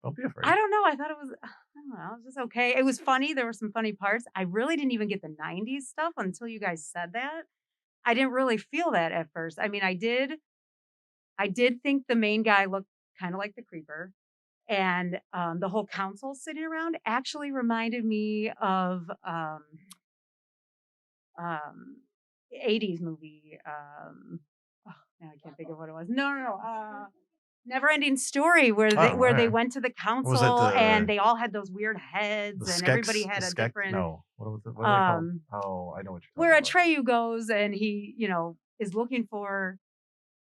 don't be afraid. I don't know. I thought it was. I don't know. It was just okay. It was funny. There were some funny parts. I really didn't even get the '90s stuff until you guys said that. I didn't really feel that at first. I mean, I did think the main guy looked kind of like the creeper. And the whole council sitting around actually reminded me of 80s movie. Now I can't think of what it was. No. Never Ending Story, where they went to the council and they all had those weird heads and everybody had a different. No, what was it? What are they called? Oh, I know what you're talking where about. Atreyu goes and he, is looking for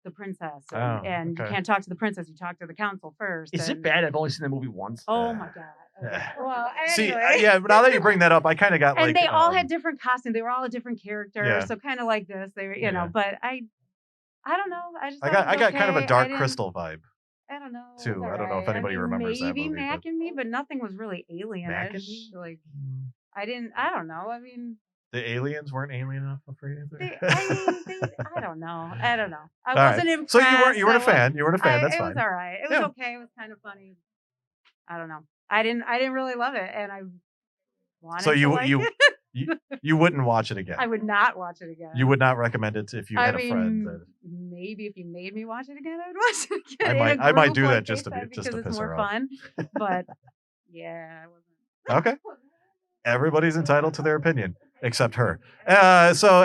the princess, and you can't talk to the princess. You talk to the council first. Is it bad? I've only seen the movie once. Oh my god. Okay. Well, See, anyway. but now that you bring that up, I kind of got and they all had different costumes. They were all a different character, so kind of like this. They were, but I don't know. I got kind of a Dark Crystal vibe. I don't know. Too. I don't know if anybody remembers that movie. Maybe Mac and Me, but nothing was really alien-ish. Like, I don't know. I mean, the aliens weren't alien enough for you. I don't know. I wasn't impressed. So you weren't a fan. You weren't a fan. That's fine. It was all right. It was okay. It was kind of funny. I don't know. I didn't really love it, and I wanted to like it. You wouldn't watch it again. I would not watch it again. You would not recommend it if you had a friend. Maybe if you made me watch it again, I'd watch it again. I might do that just to because piss it's her more off. fun. But yeah, I wasn't. Okay. Everybody's entitled to their opinion except her. So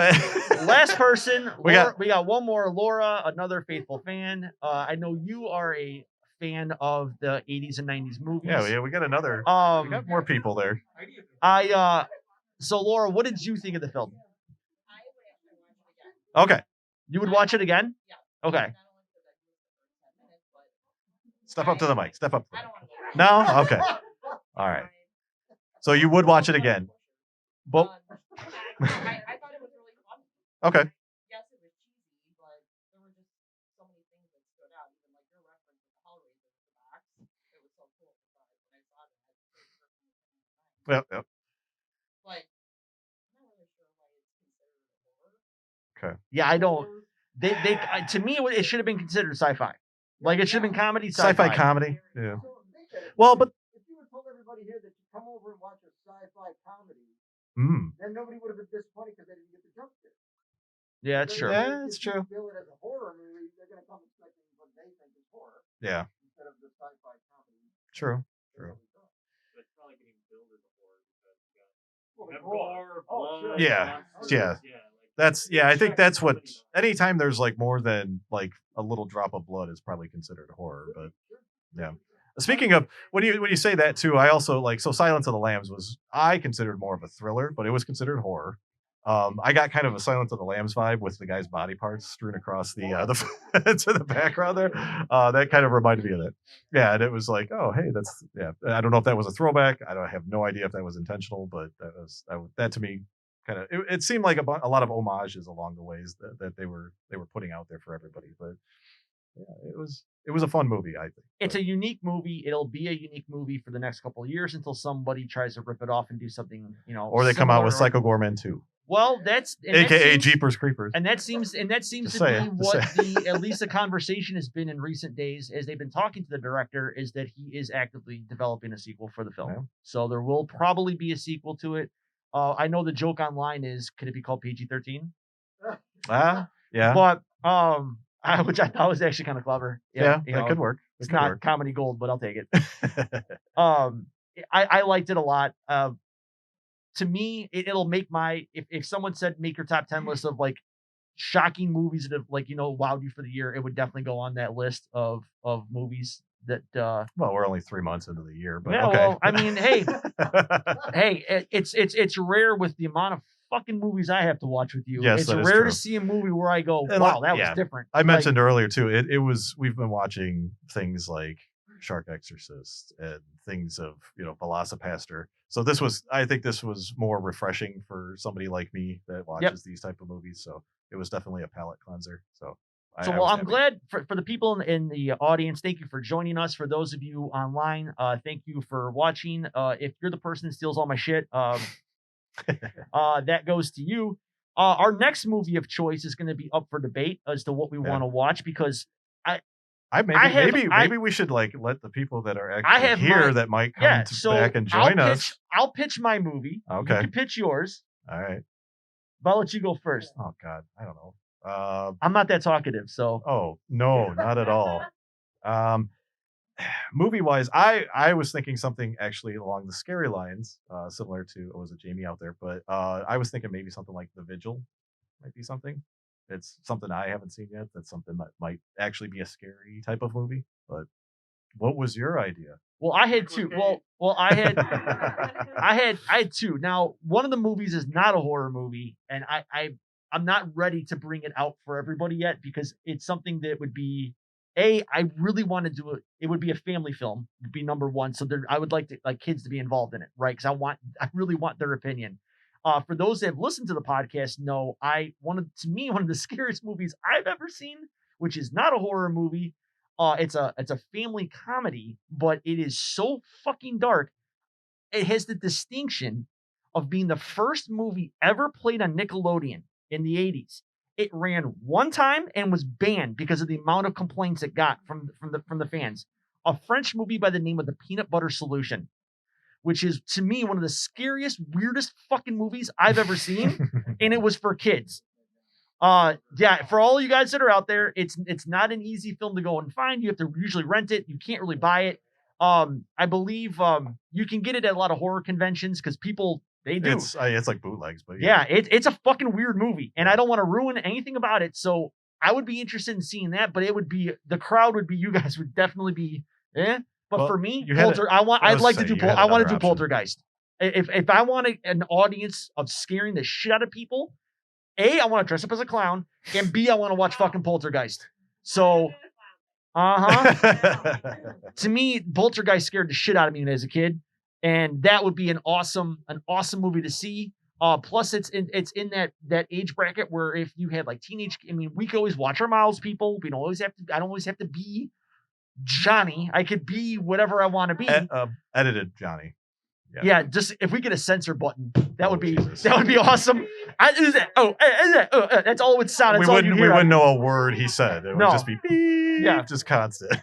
last person, we got one more. Laura, another faithful fan. I know you are a fan of the 80s and 90s movies. Yeah, we got another. We got more people there. So Laura, what did you think of the film? Okay. You would watch it again? Yeah. Okay. Step up to the mic. No? Okay. All right. So you would watch it again. But I thought it was really fun. Okay. Yes, it was cheesy, but there were just so many things that stood out. Even like your reference with the Hellraiser with the box. It was so cool when I saw that. Yep. But I'm not really sure why it's considered a horror. Okay. Yeah, I don't. They to me it should have been considered sci-fi. Like it should have been comedy, sci-fi comedy. Yeah. Well, but if you would told everybody here that you come over and watch a sci-fi comedy, then nobody would have been disappointed because they didn't get the jump scare. Yeah, that's true. Yeah, it's true. If you feel it as a horror movie, they're going to come expecting what they think is horror. Yeah. Instead of the sci-fi comedy. True. But it's probably getting billed as a horror because you got gore, blood. Yeah. I think that's what. Anytime there's like more than like a little drop of blood is probably considered horror. But yeah. Speaking of when you say that too, I also like Silence of the Lambs was I considered more of a thriller, but it was considered horror. I got kind of a Silence of the Lambs vibe with the guy's body parts strewn across the to the background there. That kind of reminded me of that. Yeah, and it was like, oh hey, that's I don't know if that was a throwback. I have no idea if that was intentional, but that to me kind of it seemed like a lot of homages along the ways that they were putting out there for everybody. But yeah, it was a fun movie, I think. It's a unique movie. It'll be a unique movie for the next couple of years until somebody tries to rip it off and do something, or they come out with Psycho Goreman 2. Well, AKA Jeepers Creepers. And that seems to be what at least the conversation has been in recent days as they've been talking to the director is that he is actively developing a sequel for the film. Yeah. So there will probably be a sequel to it. I know the joke online is, could it be called PG-13? Yeah. But which I thought was actually kind of clever. Yeah, that could work. It's not comedy gold, but I'll take it. I liked it a lot. To me, it'll make if someone said make your top 10 list of like shocking movies that have like wowed you for the year, it would definitely go on that list of movies that. Well, we're only 3 months into the year, but yeah. Okay. Well, I mean, hey, it's rare with the amount of fucking movies I have to watch with you. Yes, it's rare to see a movie where I go, wow, that was different. I mentioned earlier too. It was we've been watching things like Shark Exorcist and things of Velocipaster. So I think this was more refreshing for somebody like me that watches these type of movies. So it was definitely a palate cleanser. So I'm glad for the people in the audience. Thank you for joining us. For those of you online, thank you for watching. If you're the person that steals all my shit, that goes to you. Our next movie of choice is going to be up for debate as to what we want to watch because maybe we should like let the people that are actually here that might come back and join us. I'll pitch my movie. Okay. You can pitch yours. All right. But I'll let you go first. Oh God, I don't know. I'm not that talkative, so. Oh no, not at all. Movie wise, I was thinking something actually along the scary lines, similar to was it Jamie out there? But I was thinking maybe something like The Vigil might be something. It's something I haven't seen yet. That's something that might actually be a scary type of movie. But what was your idea? Well, I had two. Well, I had two. Now, one of the movies is not a horror movie, and I'm not ready to bring it out for everybody yet because it's something that would be I really want to do it. It would be a family film, would be number one. So I would like kids to be involved in it, right? Because I really want their opinion. For those that have listened to the podcast, know one of the scariest movies I've ever seen, which is not a horror movie. It's a family comedy, but it is so fucking dark. It has the distinction of being the first movie ever played on Nickelodeon in the 80s. It ran one time and was banned because of the amount of complaints it got from the fans. A French movie by the name of The Peanut Butter Solution, which is to me one of the scariest, weirdest fucking movies I've ever seen, and it was for kids. Yeah, for all you guys that are out there, it's not an easy film to go and find. You have to usually rent it. You can't really buy it. I believe you can get it at a lot of horror conventions because people they do. It's like bootlegs, but yeah, it's a fucking weird movie, and I don't want to ruin anything about it. So I would be interested in seeing that, but the crowd would be, you guys would definitely be, But well, for me, I want to do Poltergeist. If I want an audience of scaring the shit out of people, A, I want to dress up as a clown, and B, I want to watch fucking Poltergeist. So, to me, Poltergeist scared the shit out of me as a kid, and that would be an awesome movie to see. Plus, it's in that age bracket where if you had like teenage, we could always watch our mouths, people. We don't always have to. I don't always have to be Johnny. I could be whatever I want to be. Edited Johnny. Yeah, just if we get a censor button, that would be awesome. That's all it would sound. We wouldn't know a word he said. It would just be beep, just constant.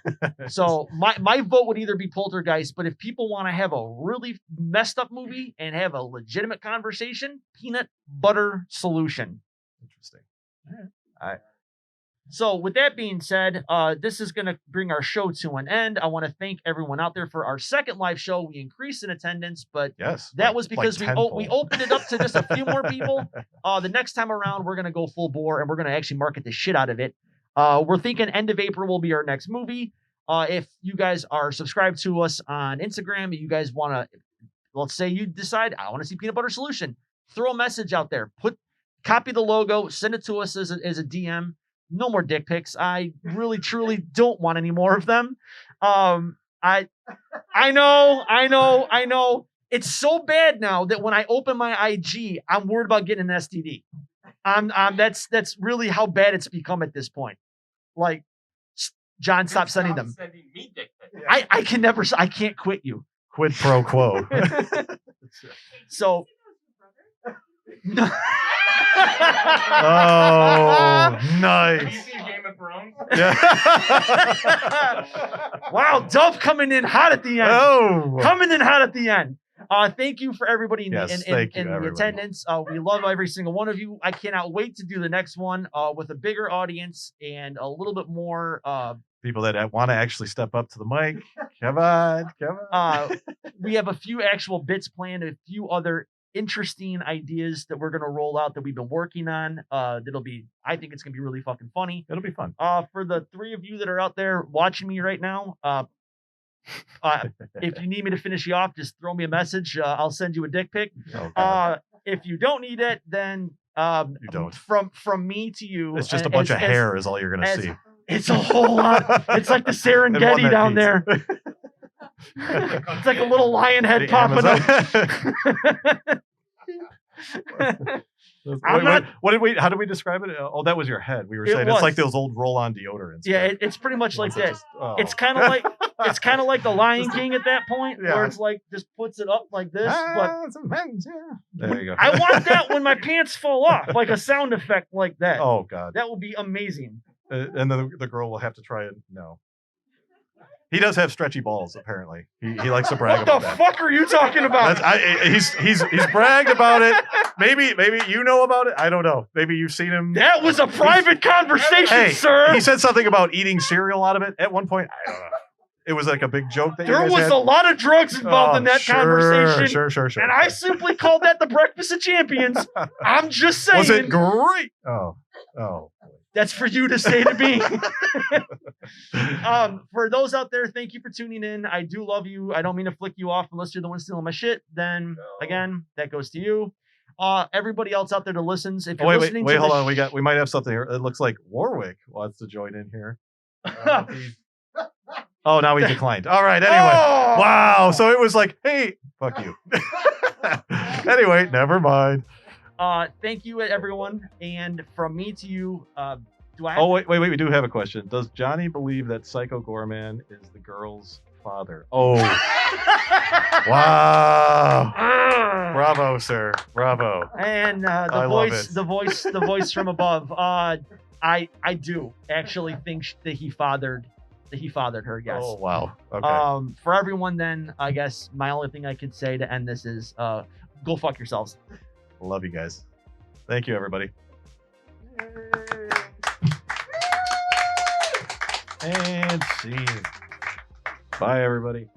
So my vote would either be Poltergeist, but if people want to have a really messed up movie and have a legitimate conversation, Peanut Butter Solution. Interesting. All right. So with that being said, this is going to bring our show to an end. I want to thank everyone out there for our second live show. We increased in attendance, but that was because we opened it up to just a few more people. The next time around, we're going to go full bore, and we're going to actually market the shit out of it. We're thinking end of April will be our next movie. If you guys are subscribed to us on Instagram, you guys want to, let's say you decide, I want to see Peanut Butter Solution, throw a message out there, copy the logo, send it to us as a DM. No more dick pics. I really, truly don't want any more of them. I know. It's so bad now that when I open my IG, I'm worried about getting an STD. That's really how bad it's become at this point. Like, John, stop sending them. Sending me dick pics. I can't quit you. Quid pro quo. So. Oh, nice. Game of Thrones. Yeah. Wow, Dove coming in hot at the end. Oh, coming in hot at the end. Thank you for everybody in the attendance. We love every single one of you. I cannot wait to do the next one with a bigger audience and a little bit more people that want to actually step up to the mic. Come on. We have a few actual bits planned, a few other interesting ideas that we're going to roll out that we've been working on. I think it's going to be really fucking funny. It'll be fun. For the three of you that are out there watching me right now, if you need me to finish you off, just throw me a message. I'll send you a dick pic. If you don't need it, then you don't. From me to you, it's just a bunch of hair is all you're going to see. It's a whole lot. It's like the Serengeti down there. It's like a little lion head popping up. How did we describe it? Oh, that was your head. We were saying it's like those old roll-on deodorants. Yeah, it's pretty much like that. It's kind of like the Lion King at that point, where it's like just puts it up like this. But there you go. I want that when my pants fall off, like a sound effect like that. Oh God, that will be amazing. And then the girl will have to try it. No. He does have stretchy balls, apparently. He likes to brag about that. What the fuck are you talking about? He's bragged about it. Maybe you know about it. I don't know. Maybe you've seen him. That was a private conversation, sir. He said something about eating cereal out of it at one point. I don't know. it was like a big joke that you There guys was had? a lot of drugs involved in that conversation. Sure. And I simply called that the Breakfast of Champions. I'm just saying. Was it great? Oh. That's for you to say to me. For those out there, thank you for tuning in. I do love you. I don't mean to flick you off unless you're the one stealing my shit. Then again, that goes to you. Everybody else out there that listens, if you're listening wait, to hold on. We might have something here. It looks like Warwick wants to join in here. Oh, now he declined. All right. Anyway, wow. So it was like, hey, fuck you. Anyway, never mind. Thank you, everyone. And from me to you, do I have Oh, wait. We do have a question. Does Johnny believe that Psycho Goreman is the girl's father? Oh, wow. Bravo, sir. Bravo. And I love it. the voice from above. I do actually think that he fathered her. Yes. Oh, wow. Okay. For everyone, then I guess my only thing I could say to end this is, go fuck yourselves. Love you guys. Thank you, everybody. And scene. Bye, everybody.